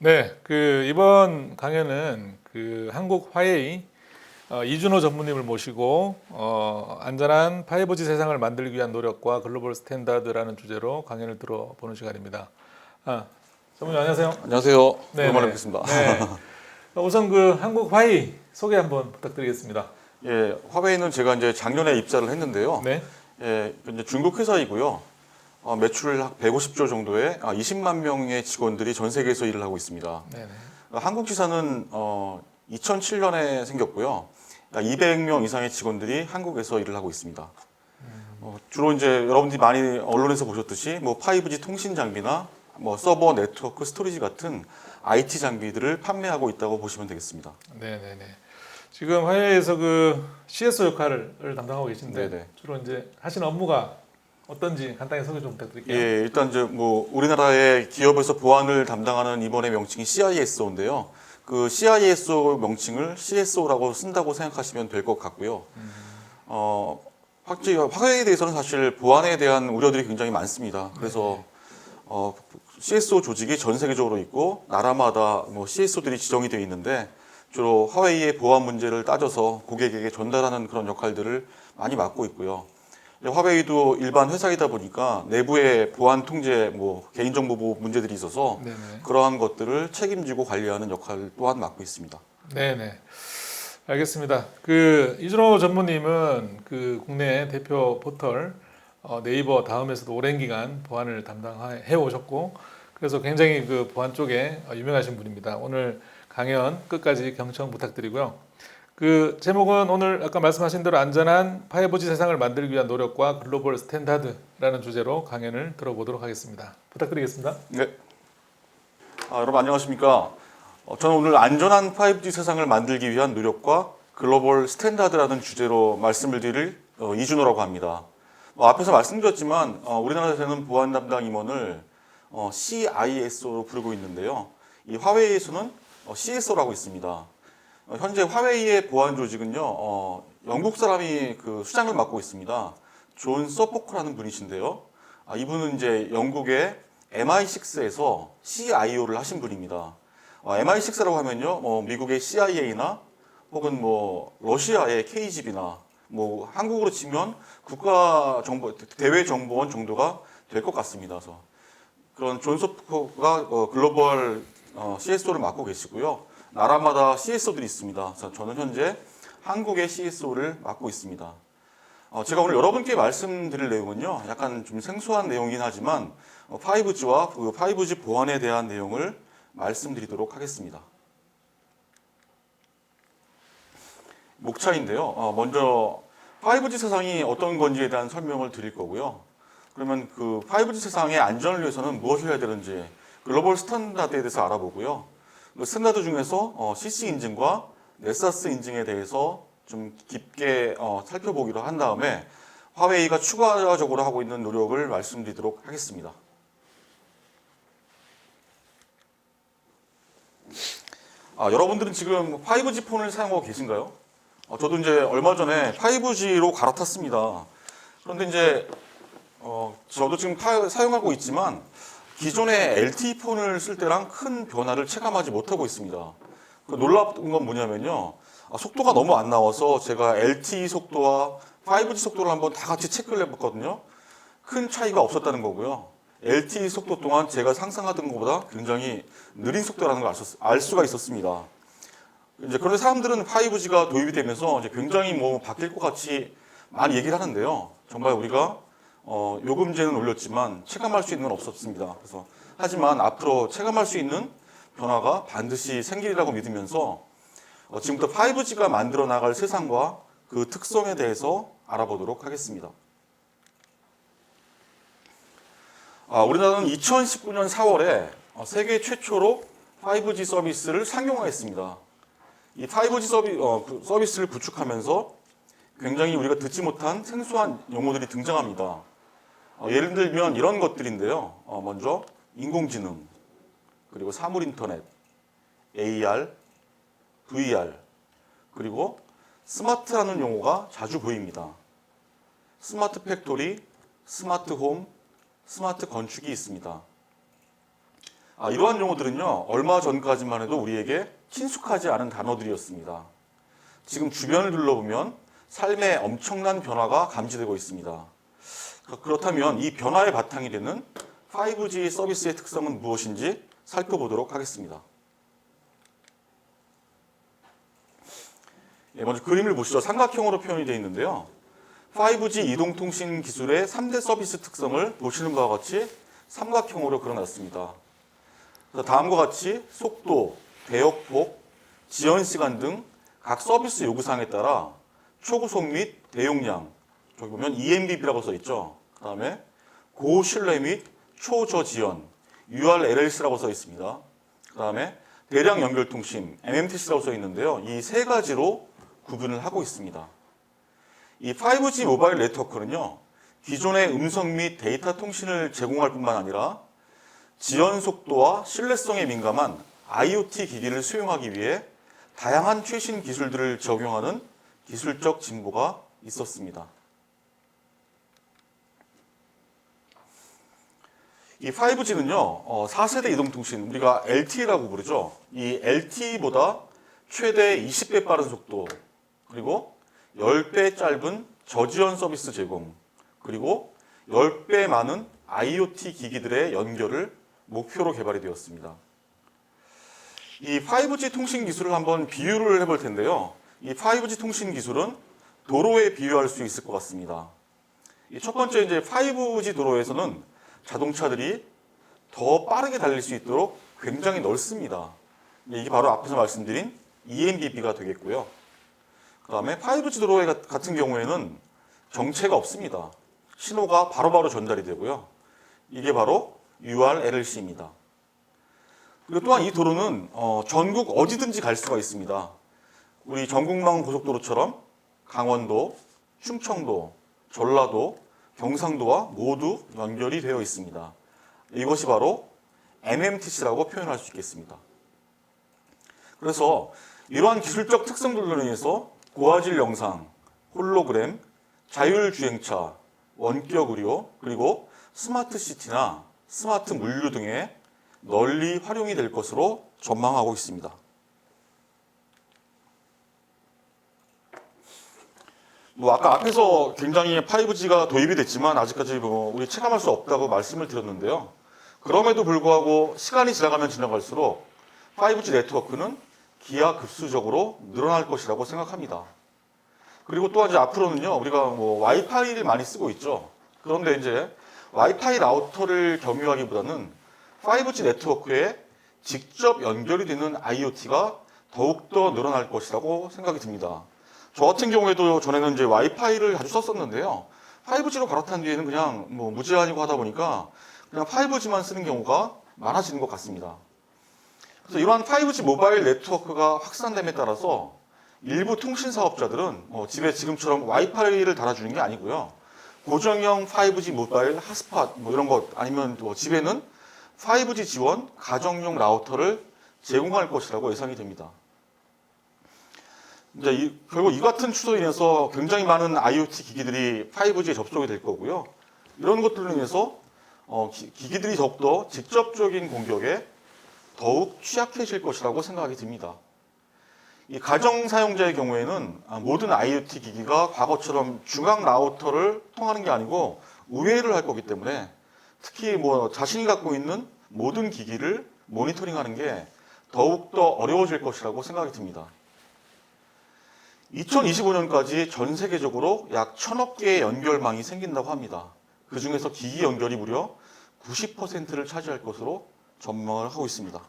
네, 이번 강연은 한국 화웨이 이준호 전무님을 모시고 안전한 5G 세상을 만들기 위한 노력과 글로벌 스탠다드라는 주제로 강연을 들어보는 시간입니다. 전무님 안녕하세요. 안녕하세요. 오랜만에 네네. 뵙겠습니다. 네. 우선 한국 화웨이 소개 한번 부탁드리겠습니다. 예, 화웨이는 제가 이제 작년에 입사를 했는데요. 네. 예, 이제 중국 회사이고요. 매출 약 150조 정도의 20만 명의 직원들이 전 세계에서 일을 하고 있습니다. 네네. 한국 지사는 2007년에 생겼고요. 약 200명 이상의 직원들이 한국에서 일을 하고 있습니다. 주로 이제 여러분들이 많이 언론에서 보셨듯이 뭐 5G 통신 장비나 뭐 서버, 네트워크, 스토리지 같은 IT 장비들을 판매하고 있다고 보시면 되겠습니다. 네네네. 지금 화웨이에서 CSO 역할을 담당하고 계신데 네네. 주로 이제 하시는 업무가 어떤지 간단히 소개 좀 부탁드릴게요. 예, 일단 이제 뭐 우리나라의 기업에서 보안을 담당하는 이번의 명칭이 CISO인데요. 그 CISO 명칭을 CSO라고 쓴다고 생각하시면 될 것 같고요. 확실히 화웨이에 대해서는 사실 보안에 대한 우려들이 굉장히 많습니다. 그래서 CSO 조직이 전 세계적으로 있고 나라마다 뭐 CSO들이 지정이 되어 있는데 주로 화웨이의 보안 문제를 따져서 고객에게 전달하는 그런 역할들을 많이 맡고 있고요. 화웨이도 일반 회사이다 보니까 내부의 보안 통제, 뭐 개인정보 보호 문제들이 있어서 네네. 그러한 것들을 책임지고 관리하는 역할 또한 맡고 있습니다. 네네. 알겠습니다. 이준호 전무님은 국내 대표 포털 네이버 다음에서도 오랜 기간 보안을 담당해 오셨고, 그래서 굉장히 보안 쪽에 유명하신 분입니다. 오늘 강연 끝까지 경청 부탁드리고요. 제목은 오늘 아까 말씀하신 대로 안전한 5G 세상을 만들기 위한 노력과 글로벌 스탠다드라는 주제로 강연을 들어보도록 하겠습니다. 부탁드리겠습니다. 네. 여러분 안녕하십니까? 저는 오늘 안전한 5G 세상을 만들기 위한 노력과 글로벌 스탠다드라는 주제로 말씀을 드릴 이준호라고 합니다. 앞에서 말씀드렸지만 우리나라에서는 보안 담당 임원을 CISO로 부르고 있는데요. 이 화웨이에서는 CSO라고 있습니다. 현재 화웨이의 보안 조직은요, 영국 사람이 수장을 맡고 있습니다. 존 서포커라는 분이신데요. 이분은 이제 영국의 MI6에서 CIO를 하신 분입니다. MI6라고 하면요, 미국의 CIA나 혹은 뭐 러시아의 KGB나 뭐 한국으로 치면 국가정보 대외정보원 정도가 될 것 같습니다. 그래서 그런 존 서포커가 글로벌 CSO를 맡고 계시고요. 나라마다 CSO들이 있습니다. 저는 현재 한국의 CSO를 맡고 있습니다. 제가 오늘 여러분께 말씀드릴 내용은요, 약간 좀 생소한 내용이긴 하지만 5G와 5G 보안에 대한 내용을 말씀드리도록 하겠습니다. 목차인데요. 먼저 5G 세상이 어떤 건지에 대한 설명을 드릴 거고요. 그러면 5G 세상의 안전을 위해서는 무엇을 해야 되는지 글로벌 스탠다드에 대해서 알아보고요. 스탠다드 중에서 CC 인증과 네사스 인증에 대해서 좀 깊게 살펴보기로 한 다음에 화웨이가 추가적으로 하고 있는 노력을 말씀드리도록 하겠습니다. 여러분들은 지금 5G 폰을 사용하고 계신가요? 저도 이제 얼마 전에 5G로 갈아탔습니다. 그런데 이제 저도 지금 사용하고 있지만 기존의 LTE 폰을 쓸 때랑 큰 변화를 체감하지 못하고 있습니다. 놀라운 건 뭐냐면요. 속도가 너무 안 나와서 제가 LTE 속도와 5G 속도를 한번 다 같이 체크를 해봤거든요. 큰 차이가 없었다는 거고요. LTE 속도 또한 제가 상상하던 것보다 굉장히 느린 속도라는 걸 알 수가 있었습니다. 그런데 사람들은 5G가 도입이 되면서 이제 굉장히 뭐 바뀔 것 같이 많이 얘기를 하는데요. 정말 우리가 요금제는 올렸지만 체감할 수 있는 건 없었습니다. 그래서 하지만 앞으로 체감할 수 있는 변화가 반드시 생기리라고 믿으면서 지금부터 5G가 만들어 나갈 세상과 그 특성에 대해서 알아보도록 하겠습니다. 우리나라는 2019년 4월에 세계 최초로 5G 서비스를 상용화했습니다. 이 5G 서비스를 구축하면서 굉장히 우리가 듣지 못한 생소한 용어들이 등장합니다. 예를 들면 이런 것들인데요. 먼저 인공지능, 그리고 사물인터넷, AR, VR, 그리고 스마트라는 용어가 자주 보입니다. 스마트 팩토리, 스마트 홈, 스마트 건축이 있습니다. 이러한 용어들은요, 얼마 전까지만 해도 우리에게 친숙하지 않은 단어들이었습니다. 지금 주변을 둘러보면 삶에 엄청난 변화가 감지되고 있습니다. 그렇다면 이 변화의 바탕이 되는 5G 서비스의 특성은 무엇인지 살펴보도록 하겠습니다. 먼저 그림을 보시죠. 삼각형으로 표현이 되어 있는데요. 5G 이동통신 기술의 3대 서비스 특성을 보시는 바와 같이 삼각형으로 그려놨습니다. 다음과 같이 속도, 대역폭, 지연 시간 등 각 서비스 요구사항에 따라 초고속 및 대용량, 저기 보면 eMBB라고 써 있죠. 그 다음에 고신뢰 및 초저지연, URLLC라고 써 있습니다. 그 다음에 대량 연결통신, MMTC라고 써 있는데요. 이 세 가지로 구분을 하고 있습니다. 이 5G 모바일 네트워크는요, 기존의 음성 및 데이터 통신을 제공할 뿐만 아니라 지연 속도와 신뢰성에 민감한 IoT 기기를 수용하기 위해 다양한 최신 기술들을 적용하는 기술적 진보가 있었습니다. 이 5G는요, 4세대 이동통신, 우리가 LTE라고 부르죠. 이 LTE보다 최대 20배 빠른 속도, 그리고 10배 짧은 저지연 서비스 제공, 그리고 10배 많은 IoT 기기들의 연결을 목표로 개발이 되었습니다. 이 5G 통신 기술을 한번 비유를 해볼 텐데요. 이 5G 통신 기술은 도로에 비유할 수 있을 것 같습니다. 첫 번째 이제 5G 도로에서는 자동차들이 더 빠르게 달릴 수 있도록 굉장히 넓습니다. 이게 바로 앞에서 말씀드린 eMBB가 되겠고요. 그 다음에 5G 도로 같은 경우에는 정체가 없습니다. 신호가 바로바로 전달이 되고요. 이게 바로 URLLC입니다. 그리고 또한 이 도로는 전국 어디든지 갈 수가 있습니다. 우리 전국망 고속도로처럼 강원도, 충청도, 전라도, 경상도와 모두 연결이 되어 있습니다. 이것이 바로 MMTC라고 표현할 수 있겠습니다. 그래서 이러한 기술적 특성들로 인해서 고화질 영상, 홀로그램, 자율주행차, 원격 의료, 그리고 스마트 시티나 스마트 물류 등에 널리 활용이 될 것으로 전망하고 있습니다. 아까 앞에서 굉장히 5G가 도입이 됐지만 아직까지 우리 체감할 수 없다고 말씀을 드렸는데요. 그럼에도 불구하고 시간이 지나가면 지나갈수록 5G 네트워크는 기하급수적으로 늘어날 것이라고 생각합니다. 그리고 또 이제 앞으로는요, 우리가 와이파이를 많이 쓰고 있죠. 그런데 이제 와이파이 라우터를 겸유하기보다는 5G 네트워크에 직접 연결이 되는 IoT가 더욱더 늘어날 것이라고 생각이 듭니다. 저 같은 경우에도 전에는 이제 와이파이를 자주 썼었는데요. 5G로 갈아탄 뒤에는 그냥 무제한이고 하다 보니까 그냥 5G만 쓰는 경우가 많아지는 것 같습니다. 그래서 이러한 5G 모바일 네트워크가 확산됨에 따라서 일부 통신 사업자들은 집에 지금처럼 와이파이를 달아주는 게 아니고요. 고정형 5G 모바일 핫스팟 이런 것 아니면 또 집에는 5G 지원 가정용 라우터를 제공할 것이라고 예상이 됩니다. 이제 결국 이 같은 추세로 인해서 굉장히 많은 IoT 기기들이 5G에 접속이 될 거고요. 이런 것들로 인해서 기기들이 더욱더 직접적인 공격에 더욱 취약해질 것이라고 생각이 듭니다. 이 가정 사용자의 경우에는 모든 IoT 기기가 과거처럼 중앙 라우터를 통하는 게 아니고 우회를 할 거기 때문에 특히 자신이 갖고 있는 모든 기기를 모니터링하는 게 더욱더 어려워질 것이라고 생각이 듭니다. 2025년까지 전 세계적으로 약 1000억 개의 연결망이 생긴다고 합니다. 그 중에서 기기 연결이 무려 90%를 차지할 것으로 전망을 하고 있습니다.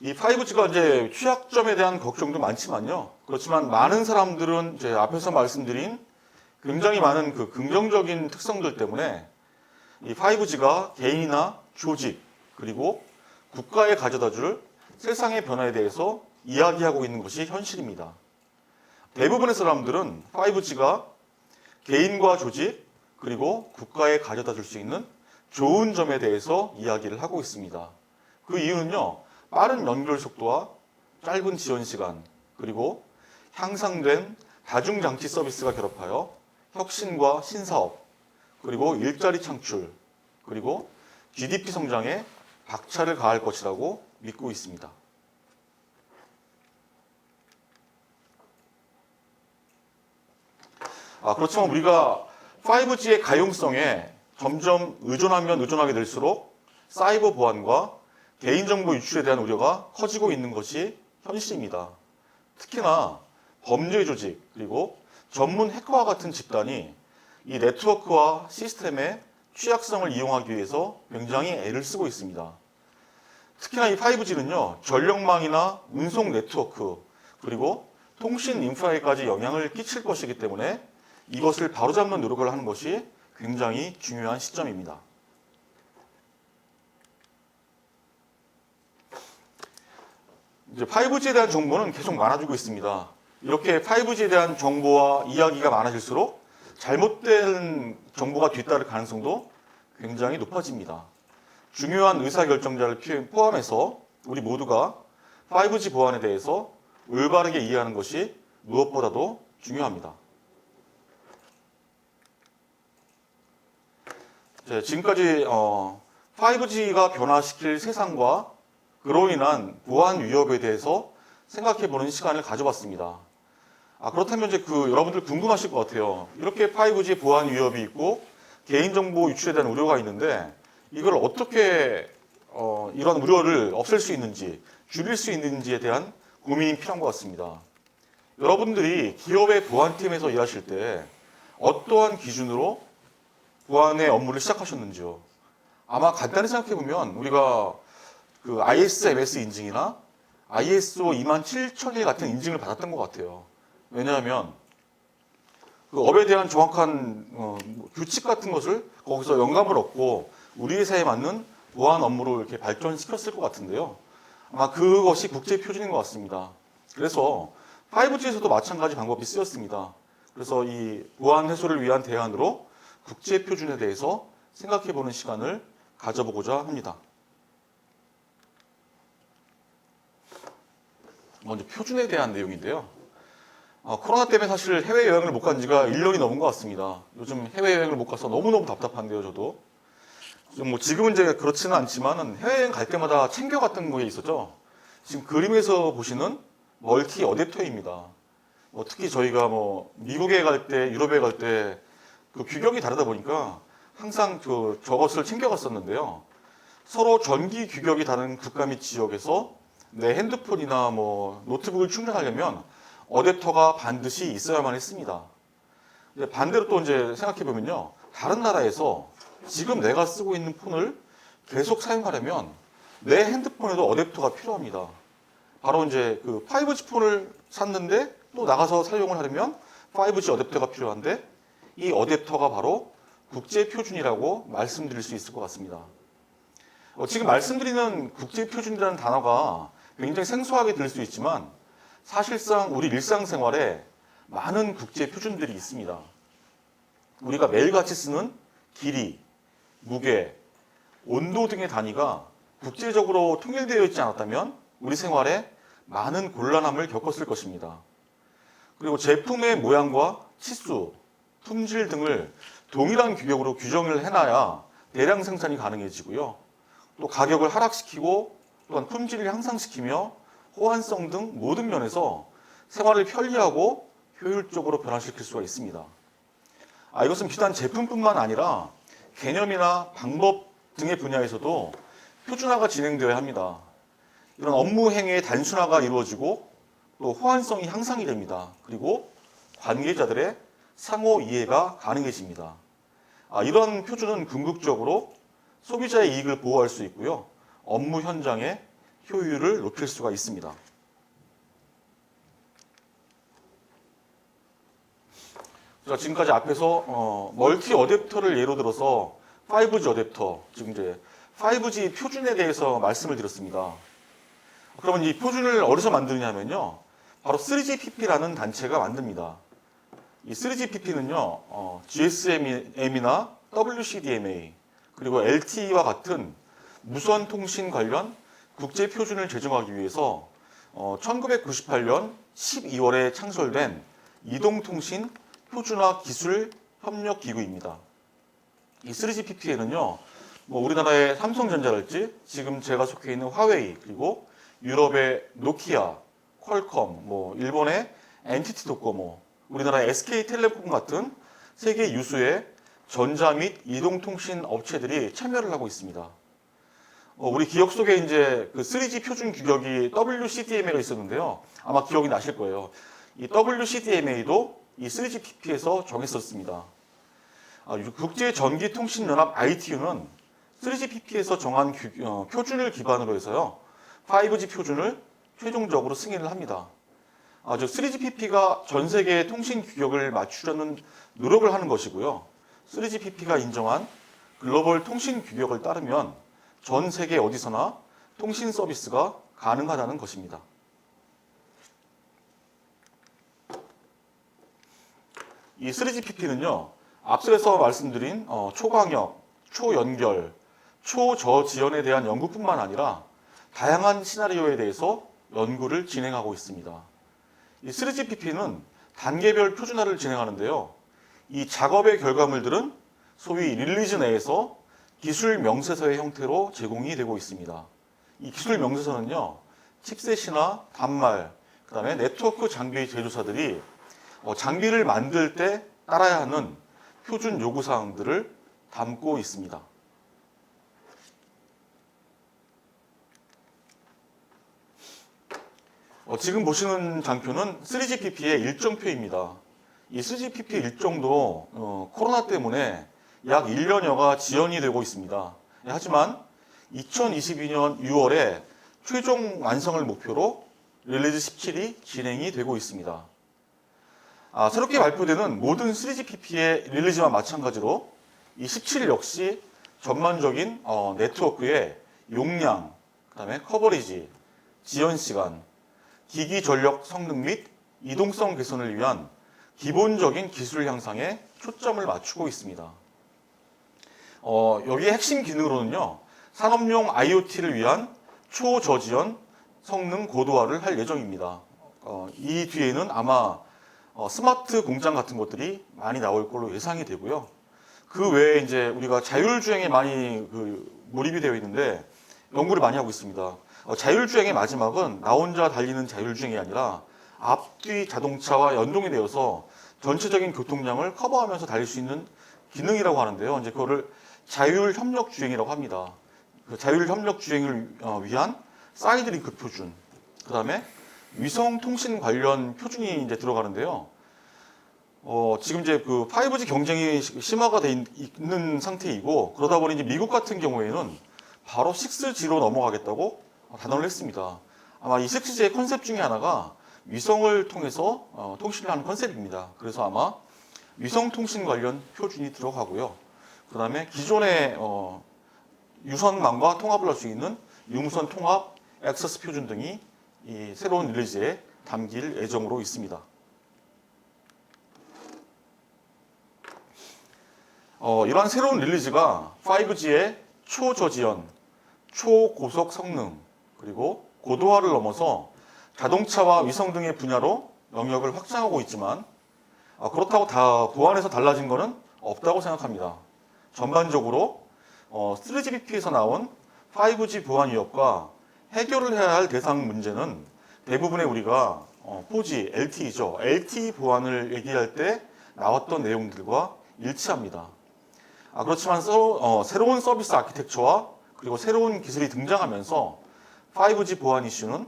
이 5G가 이제 취약점에 대한 걱정도 많지만요. 그렇지만 많은 사람들은 이제 앞에서 말씀드린 굉장히 많은 그 긍정적인 특성들 때문에 이 5G가 개인이나 조직 그리고 국가에 가져다 줄 세상의 변화에 대해서 이야기하고 있는 것이 현실입니다. 대부분의 사람들은 5G가 개인과 조직 그리고 국가에 가져다 줄 수 있는 좋은 점에 대해서 이야기를 하고 있습니다. 그 이유는요, 빠른 연결 속도와 짧은 지연 시간 그리고 향상된 다중장치 서비스가 결합하여 혁신과 신사업 그리고 일자리 창출, 그리고 GDP 성장에 박차를 가할 것이라고 믿고 있습니다. 그렇지만 우리가 5G의 가용성에 점점 의존하면 의존하게 될수록 사이버 보안과 개인정보 유출에 대한 우려가 커지고 있는 것이 현실입니다. 특히나 범죄 조직 그리고 전문 해커와 같은 집단이 이 네트워크와 시스템의 취약성을 이용하기 위해서 굉장히 애를 쓰고 있습니다. 특히나 이 5G는요, 전력망이나 운송 네트워크 그리고 통신 인프라에까지 영향을 끼칠 것이기 때문에 이것을 바로잡는 노력을 하는 것이 굉장히 중요한 시점입니다. 이제 5G에 대한 정보는 계속 많아지고 있습니다. 이렇게 5G에 대한 정보와 이야기가 많아질수록 잘못된 정보가 뒤따를 가능성도 굉장히 높아집니다. 중요한 의사결정자를 포함해서 우리 모두가 5G 보안에 대해서 올바르게 이해하는 것이 무엇보다도 중요합니다. 지금까지 5G가 변화시킬 세상과 그로 인한 보안 위협에 대해서 생각해보는 시간을 가져봤습니다. 그렇다면 이제 여러분들 궁금하실 것 같아요. 이렇게 5G 보안 위협이 있고 개인정보 유출에 대한 우려가 있는데 이걸 어떻게 이런 우려를 없앨 수 있는지 줄일 수 있는지에 대한 고민이 필요한 것 같습니다. 여러분들이 기업의 보안팀에서 일하실 때 어떠한 기준으로 보안의 업무를 시작하셨는지요? 아마 간단히 생각해보면 우리가 ISMS 인증이나 ISO 27001 같은 인증을 받았던 것 같아요. 왜냐하면 업에 대한 정확한 규칙 같은 것을 거기서 영감을 얻고 우리 회사에 맞는 보안 업무로 이렇게 발전시켰을 것 같은데요. 아마 그것이 국제 표준인 것 같습니다. 그래서 5G에서도 마찬가지 방법이 쓰였습니다. 그래서 이 보안 해소를 위한 대안으로 국제 표준에 대해서 생각해보는 시간을 가져보고자 합니다. 먼저 표준에 대한 내용인데요. 코로나 때문에 사실 해외여행을 못 간 지가 1년이 넘은 것 같습니다. 요즘 해외여행을 못 가서 너무너무 답답한데요, 저도. 지금은 이제 그렇지는 않지만 해외여행 갈 때마다 챙겨갔던 게 있었죠. 지금 그림에서 보시는 멀티 어댑터입니다. 특히 저희가 미국에 갈 때, 유럽에 갈 때 규격이 다르다 보니까 항상 저것을 챙겨갔었는데요. 서로 전기 규격이 다른 국가 및 지역에서 내 핸드폰이나 노트북을 충전하려면 어댑터가 반드시 있어야만 했습니다. 반대로 또 이제 생각해보면요. 다른 나라에서 지금 내가 쓰고 있는 폰을 계속 사용하려면 내 핸드폰에도 어댑터가 필요합니다. 바로 이제 5G 폰을 샀는데 또 나가서 사용을 하려면 5G 어댑터가 필요한데 이 어댑터가 바로 국제 표준이라고 말씀드릴 수 있을 것 같습니다. 지금 말씀드리는 국제 표준이라는 단어가 굉장히 생소하게 들릴 수 있지만 사실상 우리 일상생활에 많은 국제 표준들이 있습니다. 우리가 매일같이 쓰는 길이, 무게, 온도 등의 단위가 국제적으로 통일되어 있지 않았다면 우리 생활에 많은 곤란함을 겪었을 것입니다. 그리고 제품의 모양과 치수, 품질 등을 동일한 규격으로 규정을 해놔야 대량 생산이 가능해지고요. 또 가격을 하락시키고 또한 품질을 향상시키며 호환성 등 모든 면에서 생활을 편리하고 효율적으로 변화시킬 수가 있습니다. 이것은 비단 제품뿐만 아니라 개념이나 방법 등의 분야에서도 표준화가 진행되어야 합니다. 이런 업무 행위의 단순화가 이루어지고 또 호환성이 향상이 됩니다. 그리고 관계자들의 상호 이해가 가능해집니다. 이런 표준은 궁극적으로 소비자의 이익을 보호할 수 있고요. 업무 현장의 효율을 높일 수가 있습니다. 제가 지금까지 앞에서 멀티 어댑터를 예로 들어서 5G 어댑터, 지금 이제 5G 표준에 대해서 말씀을 드렸습니다. 그러면 이 표준을 어디서 만드냐면요. 바로 3GPP라는 단체가 만듭니다. 이 3GPP는요, GSM이나 WCDMA, 그리고 LTE와 같은 무선 통신 관련 국제 표준을 제정하기 위해서 1998년 12월에 창설된 이동통신 표준화 기술 협력 기구입니다. 이 3GPP에는요, 뭐 우리나라의 삼성전자랄지 지금 제가 속해 있는 화웨이, 그리고 유럽의 노키아, 퀄컴, 뭐 일본의 NTT 도코모, 우리나라의 SK텔레콤 같은 세계 유수의 전자 및 이동통신 업체들이 참여를 하고 있습니다. 우리 기억 속에 이제 그 3G 표준 규격이 WCDMA가 있었는데요. 아마 기억이 나실 거예요. 이 WCDMA도 이 3GPP에서 정했었습니다. 국제전기통신연합 ITU는 3GPP에서 정한 표준을 기반으로 해서요, 5G 표준을 최종적으로 승인을 합니다. 즉 3GPP가 전 세계의 통신 규격을 맞추려는 노력을 하는 것이고요. 3GPP가 인정한 글로벌 통신 규격을 따르면 전 세계 어디서나 통신 서비스가 가능하다는 것입니다. 이 3GPP는요, 앞서서 말씀드린 초광역, 초연결, 초저지연에 대한 연구뿐만 아니라 다양한 시나리오에 대해서 연구를 진행하고 있습니다. 이 3GPP는 단계별 표준화를 진행하는데요. 이 작업의 결과물들은 소위 릴리즈 내에서 기술 명세서의 형태로 제공이 되고 있습니다. 이 기술 명세서는요, 칩셋이나 단말, 그다음에 네트워크 장비 제조사들이 장비를 만들 때 따라야 하는 표준 요구 사항들을 담고 있습니다. 지금 보시는 장표는 3GPP의 일정표입니다. 이 3GPP 일정도 코로나 때문에 약 1년여가 지연이 되고 있습니다. 하지만 2022년 6월에 최종 완성을 목표로 릴리즈 17이 진행이 되고 있습니다. 새롭게 발표되는 모든 3GPP의 릴리즈와 마찬가지로 이 17 역시 전반적인 네트워크의 용량, 그다음에 커버리지, 지연 시간, 기기 전력 성능 및 이동성 개선을 위한 기본적인 기술 향상에 초점을 맞추고 있습니다. 여기에 핵심 기능으로는요, 산업용 IoT를 위한 초저지연 성능 고도화를 할 예정입니다. 이 뒤에는 아마 스마트 공장 같은 것들이 많이 나올 걸로 예상이 되고요. 그 외에 이제 우리가 자율주행에 많이 몰입이 되어 있는데 연구를 많이 하고 있습니다. 자율주행의 마지막은 나 혼자 달리는 자율주행이 아니라 앞뒤 자동차와 연동이 되어서 전체적인 교통량을 커버하면서 달릴 수 있는 기능이라고 하는데요. 이제 그거를 자율협력주행이라고 합니다. 그 자율협력주행을 위한 사이드링크 표준, 그 다음에 위성통신 관련 표준이 이제 들어가는데요. 지금 이제 그 5G 경쟁이 심화가 돼 있는 상태이고, 그러다 보니 이제 미국 같은 경우에는 바로 6G로 넘어가겠다고 단언을 했습니다. 아마 이 6G의 컨셉 중에 하나가 위성을 통해서 통신을 하는 컨셉입니다. 그래서 아마 위성통신 관련 표준이 들어가고요. 그 다음에 기존의 유선망과 통합을 할 수 있는 유무선 통합 액세스 표준 등이 이 새로운 릴리즈에 담길 예정으로 있습니다. 이러한 새로운 릴리즈가 5G의 초저지연, 초고속 성능, 그리고 고도화를 넘어서 자동차와 위성 등의 분야로 영역을 확장하고 있지만, 그렇다고 다 보안에서 달라진 것은 없다고 생각합니다. 전반적으로 3GPP에서 나온 5G 보안 위협과 해결을 해야 할 대상 문제는 대부분의 우리가 4G, LTE죠. LTE 보안을 얘기할 때 나왔던 내용들과 일치합니다. 그렇지만 새로운 서비스 아키텍처와 그리고 새로운 기술이 등장하면서 5G 보안 이슈는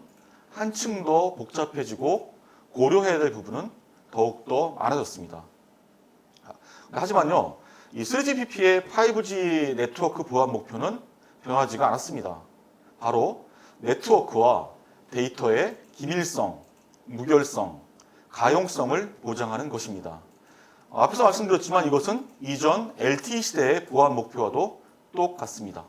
한층 더 복잡해지고 고려해야 될 부분은 더욱더 많아졌습니다. 하지만요, 이 3GPP의 5G 네트워크 보안 목표는 변하지가 않았습니다. 바로 네트워크와 데이터의 기밀성, 무결성, 가용성을 보장하는 것입니다. 앞에서 말씀드렸지만 이것은 이전 LTE 시대의 보안 목표와도 똑같습니다.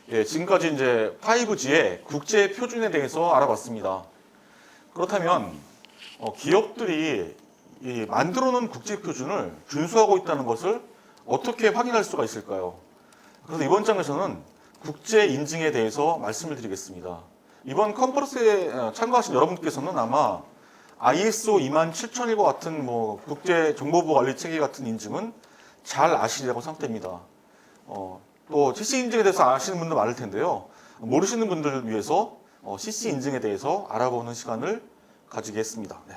지금까지 이제 5G의 국제 표준에 대해서 알아봤습니다. 그렇다면 기업들이 만들어 놓은 국제 표준을 준수하고 있다는 것을 어떻게 확인할 수가 있을까요? 그래서 이번 장에서는 국제 인증에 대해서 말씀을 드리겠습니다. 이번 컨퍼런스에 참가하신 여러분께서는 아마 ISO 27001과 같은 뭐 국제 정보보호 관리 체계 같은 인증은 잘 아시리라고 생각됩니다. 또 CC 인증에 대해서 아시는 분도 많을 텐데요. 모르시는 분들을 위해서 CC 인증에 대해서 알아보는 시간을 가지겠습니다. 네.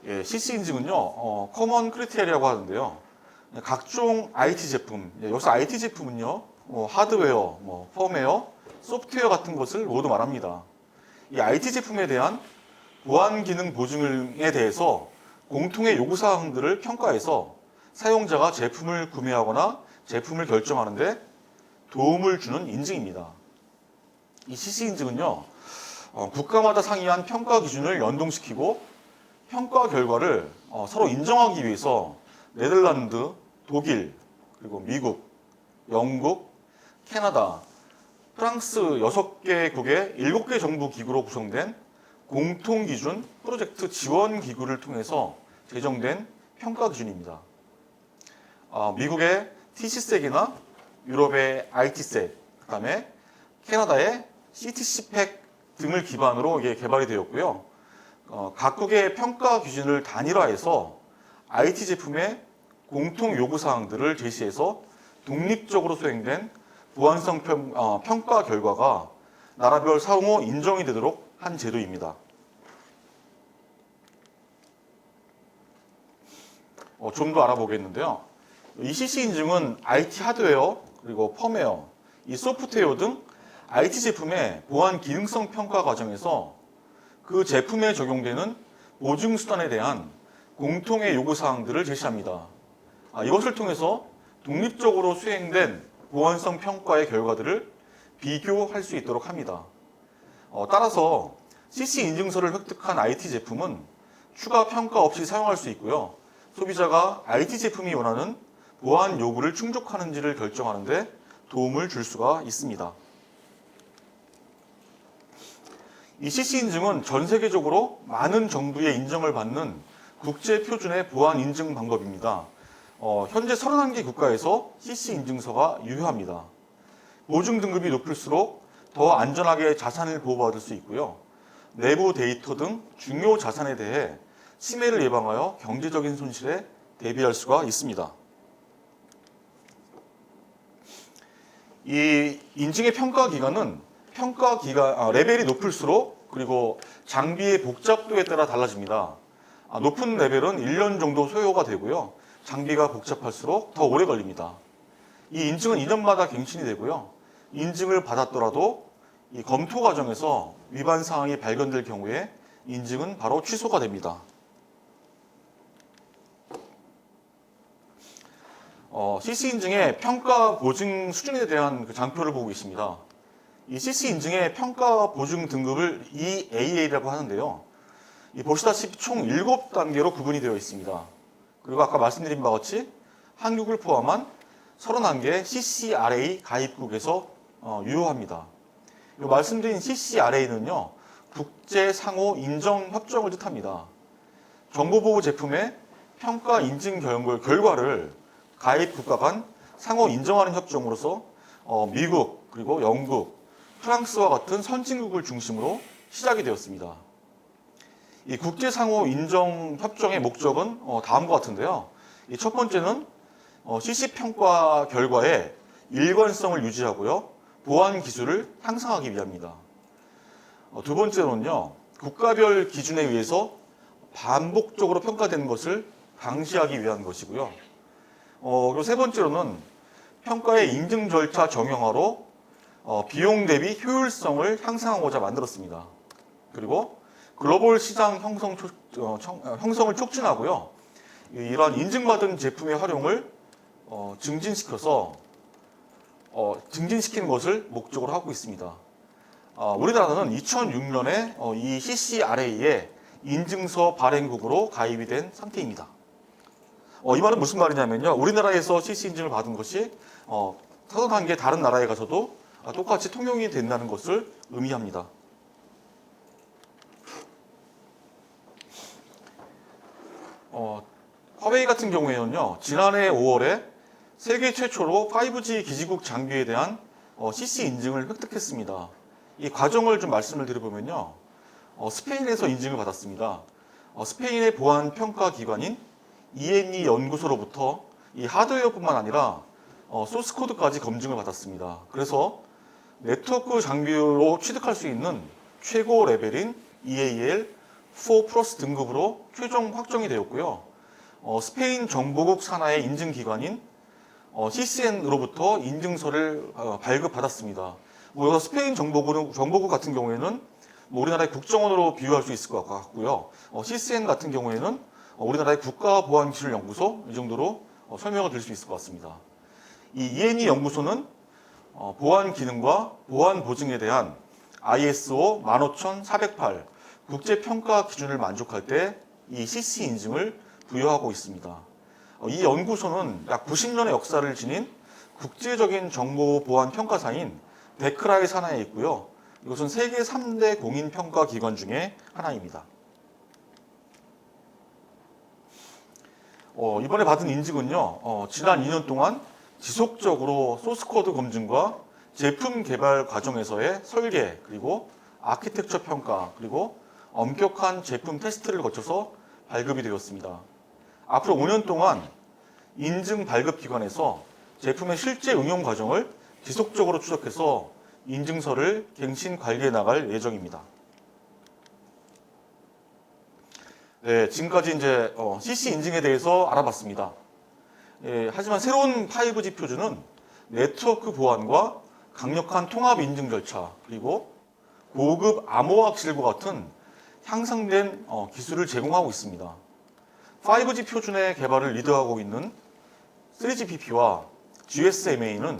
예, CC 인증은요, 커먼 크리테리아라고 하는데요. 각종 IT 제품, 여기서 IT 제품은요, 하드웨어, 펌웨어, 소프트웨어 같은 것을 모두 말합니다. 이 IT 제품에 대한 보안 기능 보증에 대해서 공통의 요구 사항들을 평가해서 사용자가 제품을 구매하거나 제품을 결정하는데 도움을 주는 인증입니다. 이 CC 인증은요, 국가마다 상이한 평가 기준을 연동시키고 평가 결과를 서로 인정하기 위해서 네덜란드, 독일, 그리고 미국, 영국, 캐나다, 프랑스 6개국의 7개 정부 기구로 구성된 공통기준 프로젝트 지원 기구를 통해서 제정된 평가 기준입니다. 미국의 TC색이나 유럽의 IT색, 그다음에 캐나다의 CTC팩 등을 기반으로 이게 개발이 되었고요. 각국의 평가 기준을 단일화해서 IT 제품의 공통 요구 사항들을 제시해서 독립적으로 수행된 보안성 평가 결과가 나라별 상호 인정이 되도록 한 제도입니다. 좀 더 알아보겠는데요. 이 CC 인증은 IT 하드웨어, 그리고 펌웨어, 이 소프트웨어 등 IT 제품의 보안 기능성 평가 과정에서 그 제품에 적용되는 보증 수단에 대한 공통의 요구 사항들을 제시합니다. 이것을 통해서 독립적으로 수행된 보안성 평가의 결과들을 비교할 수 있도록 합니다. 따라서 CC 인증서를 획득한 IT 제품은 추가 평가 없이 사용할 수 있고요. 소비자가 IT 제품이 원하는 보안 요구를 충족하는지를 결정하는 데 도움을 줄 수가 있습니다. 이 CC 인증은 전 세계적으로 많은 정부의 인정을 받는 국제 표준의 보안 인증 방법입니다. 현재 31개 국가에서 CC 인증서가 유효합니다. 보증 등급이 높을수록 더 안전하게 자산을 보호받을 수 있고요. 내부 데이터 등 중요 자산에 대해 침해를 예방하여 경제적인 손실에 대비할 수가 있습니다. 이 인증의 평가 기간은 레벨이 높을수록 그리고 장비의 복잡도에 따라 달라집니다. 높은 레벨은 1년 정도 소요가 되고요. 장비가 복잡할수록 더 오래 걸립니다. 이 인증은 2년마다 갱신이 되고요. 인증을 받았더라도 이 검토 과정에서 위반 사항이 발견될 경우에 인증은 바로 취소가 됩니다. CC 인증의 평가 보증 수준에 대한 그 장표를 보고 있습니다. 이 CC 인증의 평가 보증 등급을 EAA라고 하는데요. 보시다시피 총 7단계로 구분이 되어 있습니다. 그리고 아까 말씀드린 바와 같이 한국을 포함한 31개 CCRA 가입국에서 유효합니다. 말씀드린 CCRA는요, 국제 상호 인정 협정을 뜻합니다. 정보보호 제품의 평가 인증 결과를 가입 국가 간 상호 인정하는 협정으로서 미국, 그리고 영국, 프랑스와 같은 선진국을 중심으로 시작이 되었습니다. 이 국제 상호 인정 협정의 목적은 다음과 같은데요. 첫 번째는 CC 평가 결과의 일관성을 유지하고요. 보안 기술을 향상하기 위함입니다. 두 번째로는요. 국가별 기준에 의해서 반복적으로 평가되는 것을 방지하기 위한 것이고요. 그리고 세 번째로는 평가의 인증 절차 정형화로 비용 대비 효율성을 향상하고자 만들었습니다. 그리고 글로벌 시장 형성을 촉진하고요. 이러한 인증받은 제품의 활용을 증진시키는 것을 목적으로 하고 있습니다. 우리나라는 2006년에 이 CCRA에 인증서 발행국으로 가입이 된 상태입니다. 이 말은 무슨 말이냐면요. 우리나라에서 CC 인증을 받은 것이 31개 다른 나라에 가서도 똑같이 통용이 된다는 것을 의미합니다. 화웨이 같은 경우에는요, 지난해 5월에 세계 최초로 5G 기지국 장비에 대한 CC 인증을 획득했습니다. 이 과정을 좀 말씀을 드려보면요. 스페인에서 인증을 받았습니다. 스페인의 보안 평가 기관인 ENE 연구소로부터 이 하드웨어뿐만 아니라 소스 코드까지 검증을 받았습니다. 그래서 네트워크 장비로 취득할 수 있는 최고 레벨인 EAL4 플러스 등급으로 최종 확정이 되었고요. 스페인 정보국 산하의 인증 기관인 CCN으로부터 인증서를 발급받았습니다. 여기서 스페인 정보국 같은 경우에는 우리나라의 국정원으로 비유할 수 있을 것 같고요. CCN 같은 경우에는 우리나라의 국가보안기술연구소 이 정도로 설명을 드릴 수 있을 것 같습니다. 이 ENE 연구소는 보안 기능과 보안 보증에 대한 ISO 15408 국제평가 기준을 만족할 때 이 CC 인증을 부여하고 있습니다. 이 연구소는 약 90년의 역사를 지닌 국제적인 정보 보안 평가사인 데크라의 산하에 있고요. 이것은 세계 3대 공인 평가 기관 중에 하나입니다. 이번에 받은 인증은요, 지난 2년 동안 지속적으로 소스코드 검증과 제품 개발 과정에서의 설계, 그리고 아키텍처 평가, 그리고 엄격한 제품 테스트를 거쳐서 발급이 되었습니다. 앞으로 5년 동안 인증 발급 기관에서 제품의 실제 응용 과정을 지속적으로 추적해서 인증서를 갱신 관리해 나갈 예정입니다. 네, 지금까지 이제 CC 인증에 대해서 알아봤습니다. 하지만 새로운 5G 표준은 네트워크 보안과 강력한 통합 인증 절차, 그리고 고급 암호학 실과 같은 향상된 기술을 제공하고 있습니다. 5G 표준의 개발을 리드하고 있는 3GPP와 GSMA는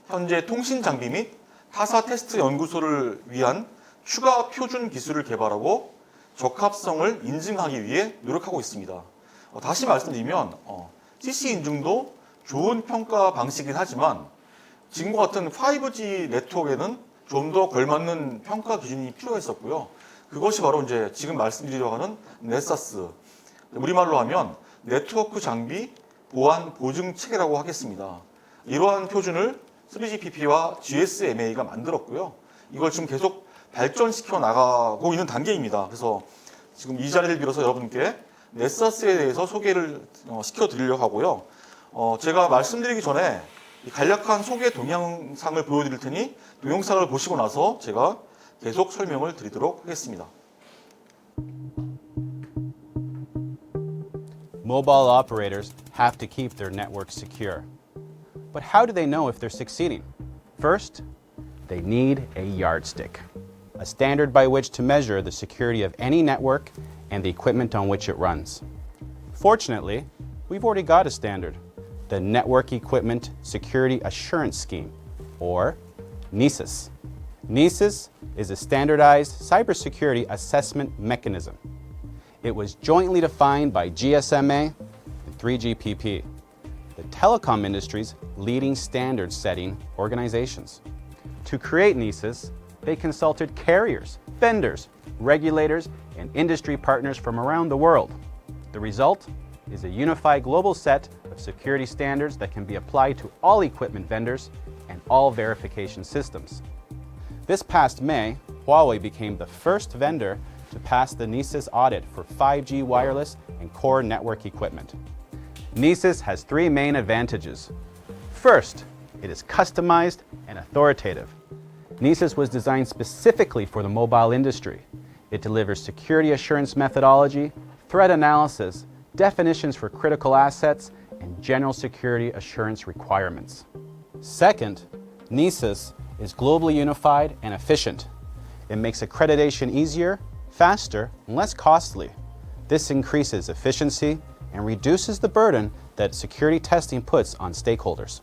현재 통신 장비 및 타사 테스트 연구소를 위한 추가 표준 기술을 개발하고 적합성을 인증하기 위해 노력하고 있습니다. 다시 말씀드리면 CC 인증도 좋은 평가 방식이긴 하지만 지금과 같은 5G 네트워크에는 좀 더 걸맞는 평가 기준이 필요했었고요. 그것이 바로 이제 지금 말씀드리려고 하는 네사스, 우리말로 하면 네트워크 장비 보안 보증 체계라고 하겠습니다. 이러한 표준을 3GPP와 GSMA가 만들었고요. 이걸 지금 계속 발전시켜 나가고 있는 단계입니다. 그래서 지금 이 자리를 빌어서 여러분께 네사스에 대해서 소개를 시켜드리려고 하고요. 제가 말씀드리기 전에 간략한 소개 동영상을 보여드릴 테니 동영상을 보시고 나서 제가 계속 설명을 드리도록 하겠습니다. Mobile operators have to keep their networks secure. But how do they know if they're succeeding? First, they need a yardstick, a standard by which to measure the security of any network and the equipment on which it runs. Fortunately, we've already got a standard, the Network Equipment Security Assurance Scheme, or NESIS. NESIS is a standardized cybersecurity assessment mechanism. It was jointly defined by GSMA and 3GPP, the telecom industry's leading standard-setting organizations. To create NESIS, they consulted carriers, vendors, regulators, and industry partners from around the world. The result is a unified global set of security standards that can be applied to all equipment vendors and all verification systems. This past May, Huawei became the first vendor to pass the NESIS audit for 5G wireless and core network equipment. NESIS has three main advantages. First, it is customized and authoritative. NESIS was designed specifically for the mobile industry. It delivers security assurance methodology, threat analysis, definitions for critical assets, and general security assurance requirements. Second, NESIS is globally unified and efficient. It makes accreditation easier, faster, and less costly. This increases efficiency and reduces the burden that security testing puts on stakeholders.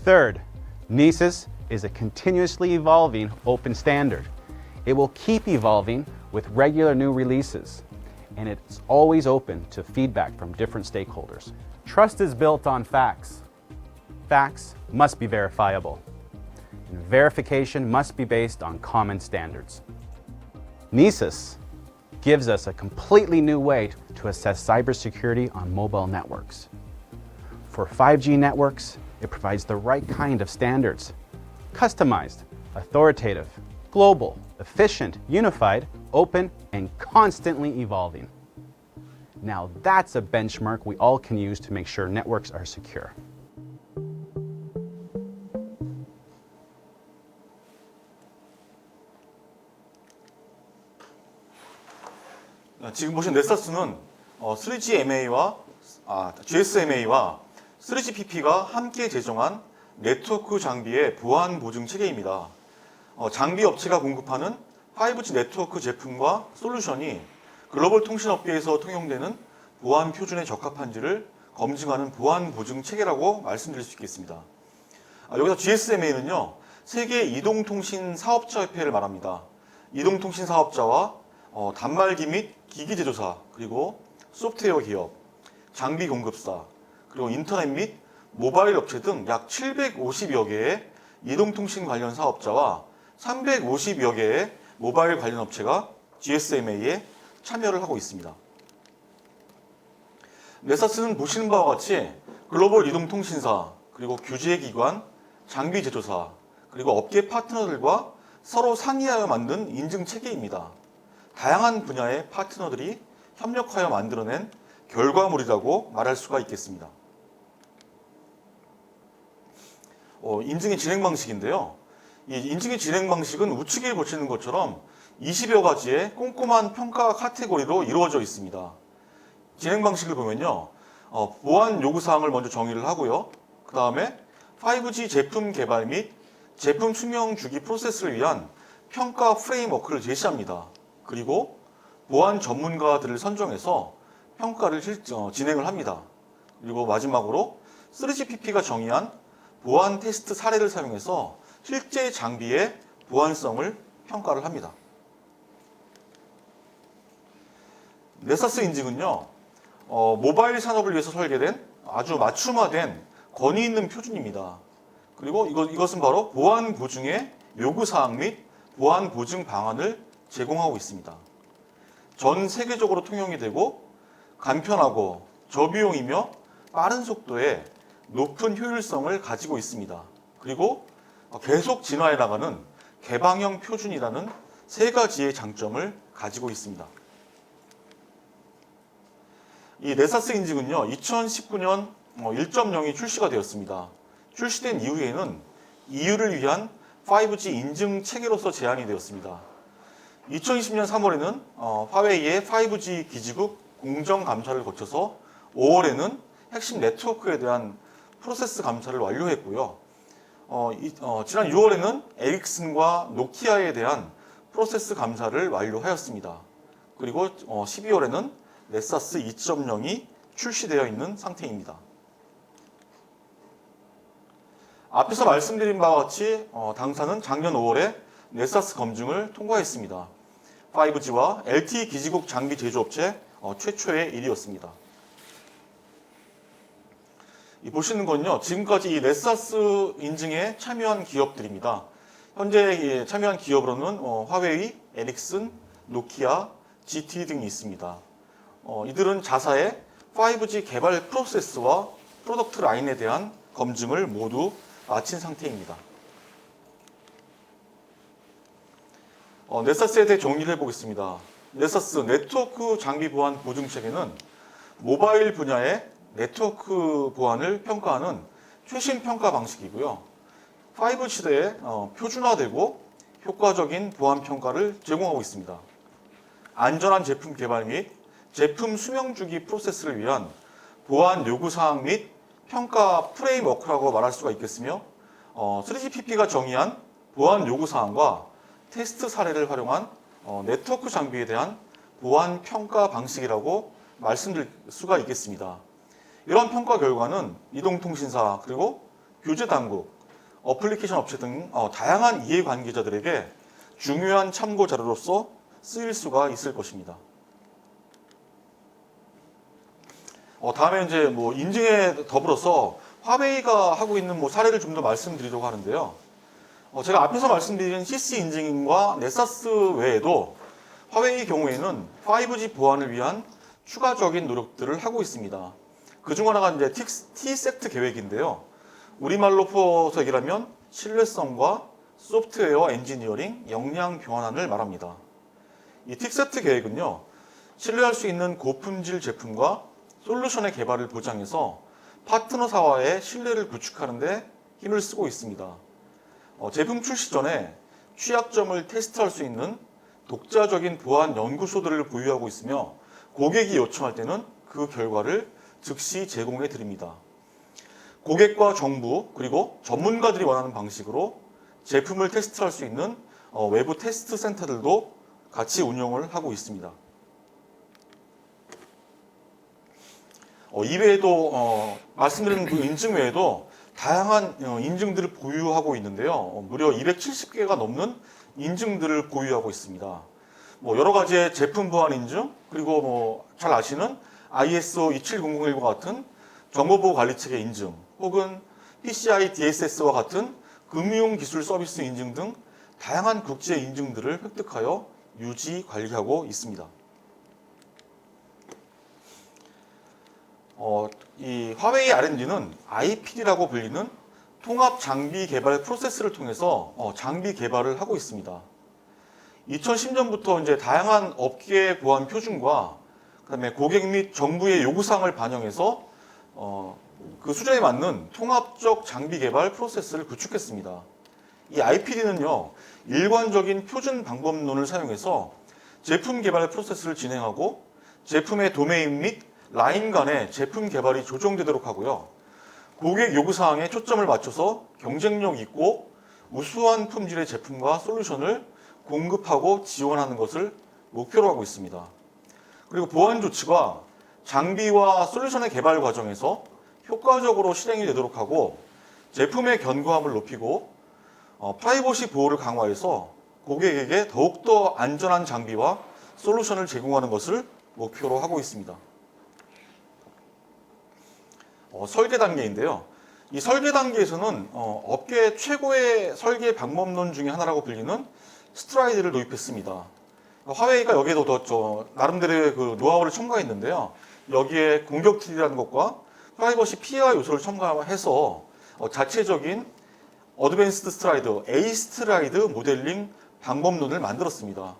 Third, NESIS is a continuously evolving open standard. It will keep evolving with regular new releases, and it's always open to feedback from different stakeholders. Trust is built on facts. Facts must be verifiable, and verification must be based on common standards. NESIS gives us a completely new way to assess cybersecurity on mobile networks. For 5G networks, it provides the right kind of standards, customized, authoritative, global, efficient, unified, open, and constantly evolving. Now that's a benchmark we all can use to make sure networks are secure. 지금 보신 넷사스는 3GMA와 GSMA와 3GPP가 함께 제정한 네트워크 장비의 보안 보증 체계입니다. 장비 업체가 공급하는 5G 네트워크 제품과 솔루션이 글로벌 통신업계에서 통용되는 보안 표준에 적합한지를 검증하는 보안 보증 체계라고 말씀드릴 수 있겠습니다. 여기서 GSMA는요, 세계 이동통신 사업자 협회를 말합니다. 이동통신 사업자와 단말기 및 기기 제조사, 그리고 소프트웨어 기업, 장비 공급사, 그리고 인터넷 및 모바일 업체 등 약 750여 개의 이동통신 관련 사업자와 350여 개의 모바일 관련 업체가 GSMA에 참여를 하고 있습니다. 넷사스는 보시는 바와 같이 글로벌 이동통신사, 그리고 규제기관, 장비 제조사, 그리고 업계 파트너들과 서로 상의하여 만든 인증 체계입니다. 다양한 분야의 파트너들이 협력하여 만들어낸 결과물이라고 말할 수가 있겠습니다. 인증의 진행 방식인데요. 이 인증의 진행 방식은 우측에 보시는 것처럼 20여 가지의 꼼꼼한 평가 카테고리로 이루어져 있습니다. 진행 방식을 보면요. 보안 요구사항을 먼저 정의를 하고요. 그 다음에 5G 제품 개발 및 제품 수명 주기 프로세스를 위한 평가 프레임워크를 제시합니다. 그리고 보안 전문가들을 선정해서 평가를 진행을 합니다. 그리고 마지막으로 3GPP가 정의한 보안 테스트 사례를 사용해서 실제 장비의 보안성을 평가를 합니다. 넷사스 인증은요, 모바일 산업을 위해서 설계된 아주 맞춤화된 권위 있는 표준입니다. 그리고 이것은 바로 보안 보증의 요구사항 및 보안 보증 방안을 제공하고 있습니다. 전 세계적으로 통용이 되고 간편하고 저비용이며 빠른 속도에 높은 효율성을 가지고 있습니다. 그리고 계속 진화해 나가는 개방형 표준이라는 세 가지의 장점을 가지고 있습니다. 이 넷사스 인증은요, 2019년 1.0이 출시가 되었습니다. 출시된 이후에는 EU를 위한 5G 인증 체계로서 제안이 되었습니다. 2020년 3월에는 화웨이의 5G 기지국 공정 감사를 거쳐서 5월에는 핵심 네트워크에 대한 프로세스 감사를 완료했고요. 지난 6월에는 에릭슨과 노키아에 대한 프로세스 감사를 완료하였습니다. 그리고 12월에는 넷사스 2.0이 출시되어 있는 상태입니다. 앞에서 말씀드린 바와 같이 당사는 작년 5월에 넷사스 검증을 통과했습니다. 5G와 LTE 기지국 장비 제조업체 최초의 일이었습니다. 보시는 건요, 지금까지 이 넷사스 인증에 참여한 기업들입니다. 현재 참여한 기업으로는 화웨이, 에릭슨, 노키아, GT 등이 있습니다. 이들은 자사의 5G 개발 프로세스와 프로덕트 라인에 대한 검증을 모두 마친 상태입니다. 넷사스에 대해 정리를 해보겠습니다. 넷사스 네트워크 장비 보안 보증 체계는 모바일 분야의 네트워크 보안을 평가하는 최신 평가 방식이고요. 5G 시대에 표준화되고 효과적인 보안 평가를 제공하고 있습니다. 안전한 제품 개발 및 제품 수명 주기 프로세스를 위한 보안 요구사항 및 평가 프레임워크라고 말할 수가 있겠으며 3GPP가 정의한 보안 요구사항과 테스트 사례를 활용한 네트워크 장비에 대한 보안 평가 방식이라고 말씀드릴 수가 있겠습니다. 이런 평가 결과는 이동통신사 그리고 규제당국, 어플리케이션 업체 등 다양한 이해관계자들에게 중요한 참고 자료로서 쓰일 수가 있을 것입니다. 다음에 이제 인증에 더불어서 화웨이가 하고 있는 사례를 좀 더 말씀드리려고 하는데요. 제가 앞에서 말씀드린 CC 인증과 넷사스 외에도 화웨이 경우에는 5G 보안을 위한 추가적인 노력들을 하고 있습니다. 그중 하나가 이제 T-섹트 계획인데요. 우리말로 풀어서 얘기하면 신뢰성과 소프트웨어 엔지니어링 역량 변환을 말합니다. 이 틱세트 계획은요, 신뢰할 수 있는 고품질 제품과 솔루션의 개발을 보장해서 파트너사와의 신뢰를 구축하는 데 힘을 쓰고 있습니다. 제품 출시 전에 취약점을 테스트할 수 있는 독자적인 보안 연구소들을 보유하고 있으며 고객이 요청할 때는 그 결과를 즉시 제공해 드립니다. 고객과 정부 그리고 전문가들이 원하는 방식으로 제품을 테스트할 수 있는 외부 테스트 센터들도 같이 운영을 하고 있습니다. 이외에도 말씀드린 그 인증 외에도 다양한 인증들을 보유하고 있는데요. 무려 270개가 넘는 인증들을 보유하고 있습니다. 여러 가지의 제품 보안 인증, 그리고 잘 아시는 ISO 27001과 같은 정보보호 관리체계 인증, 혹은 PCI DSS와 같은 금융기술 서비스 인증 등 다양한 국제 인증들을 획득하여 유지, 관리하고 있습니다. 이 화웨이 R&D는 IPD라고 불리는 통합 장비 개발 프로세스를 통해서 장비 개발을 하고 있습니다. 2010년부터 이제 다양한 업계 보안 표준과 그다음에 고객 및 정부의 요구사항을 반영해서 그 수준에 맞는 통합적 장비 개발 프로세스를 구축했습니다. 이 IPD는요, 일관적인 표준 방법론을 사용해서 제품 개발 프로세스를 진행하고 제품의 도메인 및 라인 간의 제품 개발이 조정되도록 하고요. 고객 요구사항에 초점을 맞춰서 경쟁력 있고 우수한 품질의 제품과 솔루션을 공급하고 지원하는 것을 목표로 하고 있습니다. 그리고 보안 조치가 장비와 솔루션의 개발 과정에서 효과적으로 실행이 되도록 하고 제품의 견고함을 높이고 프라이버시 보호를 강화해서 고객에게 더욱더 안전한 장비와 솔루션을 제공하는 것을 목표로 하고 있습니다. 설계 단계인데요. 이 설계 단계에서는 업계 최고의 설계 방법론 중에 하나라고 불리는 스트라이드를 도입했습니다. 화웨이가 여기에도 더 나름대로의 그 노하우를 첨가했는데요. 여기에 공격 툴이라는 것과 프라이버시 피해 요소를 첨가해서 자체적인 어드밴스드 스트라이드, A 스트라이드 모델링 방법론을 만들었습니다.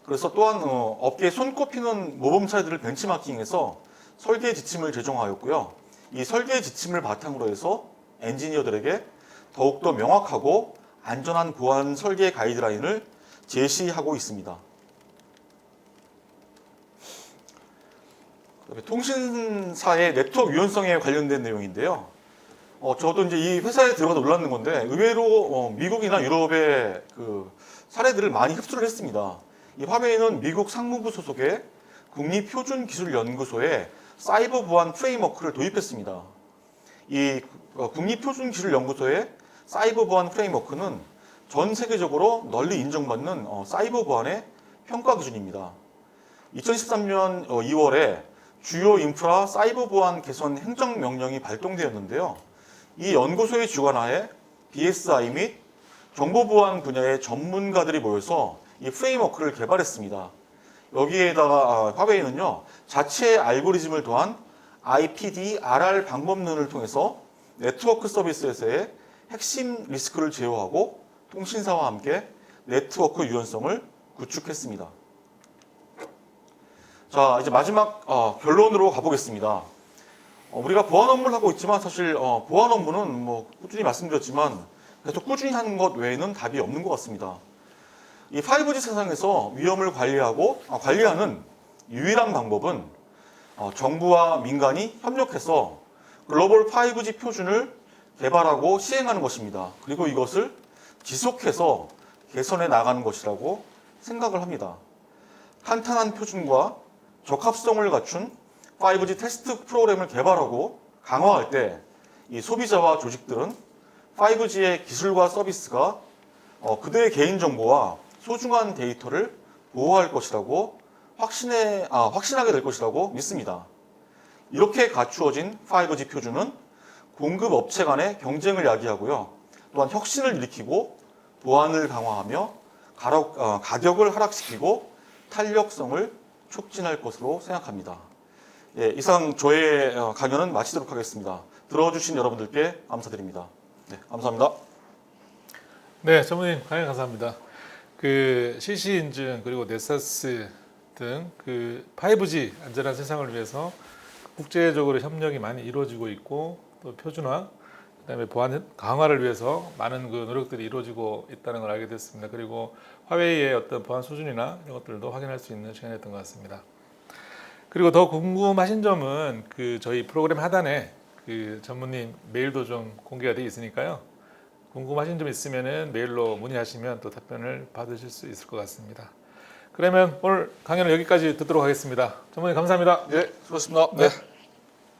그래서 또한 업계에 손꼽히는 모범 사례들을 벤치마킹해서 설계 지침을 제정하였고요. 이 설계 지침을 바탕으로 해서 엔지니어들에게 더욱더 명확하고 안전한 보안 설계 가이드라인을 제시하고 있습니다. 통신사의 네트워크 유연성에 관련된 내용인데요. 저도 이제 이 회사에 들어가서 놀랐는 건데 의외로 미국이나 유럽의 그 사례들을 많이 흡수를 했습니다. 이 화웨이는 미국 상무부 소속의 국립표준기술연구소에 사이버 보안 프레임워크를 도입했습니다. 이 국립표준기술연구소의 사이버 보안 프레임워크는 전 세계적으로 널리 인정받는 사이버 보안의 평가 기준입니다. 2013년 2월에 주요 인프라 사이버 보안 개선 행정명령이 발동되었는데요. 이 연구소의 주관하에 BSI 및 정보보안 분야의 전문가들이 모여서 이 프레임워크를 개발했습니다. 여기에다가 화웨이는요, 자체 알고리즘을 더한 IPD-RR 방법론을 통해서 네트워크 서비스에서의 핵심 리스크를 제어하고 통신사와 함께 네트워크 유연성을 구축했습니다. 자, 이제 마지막 결론으로 가보겠습니다. 우리가 보안 업무를 하고 있지만 사실 보안 업무는 꾸준히 말씀드렸지만 계속 꾸준히 하는 것 외에는 답이 없는 것 같습니다. 이 5G 세상에서 위험을 관리하는 유일한 방법은 정부와 민간이 협력해서 글로벌 5G 표준을 개발하고 시행하는 것입니다. 그리고 이것을 지속해서 개선해 나가는 것이라고 생각을 합니다. 탄탄한 표준과 적합성을 갖춘 5G 테스트 프로그램을 개발하고 강화할 때 이 소비자와 조직들은 5G의 기술과 서비스가 그들의 개인정보와 소중한 데이터를 보호할 것이라고 확신하게 될 것이라고 믿습니다. 이렇게 갖추어진 5G 표준은 공급 업체 간의 경쟁을 야기하고요. 또한 혁신을 일으키고 보안을 강화하며 가격을 하락시키고 탄력성을 촉진할 것으로 생각합니다. 예, 이상 저의 강연은 마치도록 하겠습니다. 들어주신 여러분들께 감사드립니다. 네, 감사합니다. 네, 전무님 강연 감사합니다. 그 CC 인증 그리고 넷사스 등 그 5G 안전한 세상을 위해서 국제적으로 협력이 많이 이루어지고 있고 또 표준화, 그다음에 보안 강화를 위해서 많은 그 노력들이 이루어지고 있다는 걸 알게 됐습니다. 그리고 화웨이의 어떤 보안 수준이나 이런 것들도 확인할 수 있는 시간이었던 것 같습니다. 그리고 더 궁금하신 점은 그 저희 프로그램 하단에 그 전무님 메일도 좀 공개가 되어 있으니까요. 궁금하신 점 있으면은 메일로 문의하시면 또 답변을 받으실 수 있을 것 같습니다. 그러면 오늘 강연은 여기까지 듣도록 하겠습니다. 전무님 감사합니다. 예, 수고하셨습니다. 네.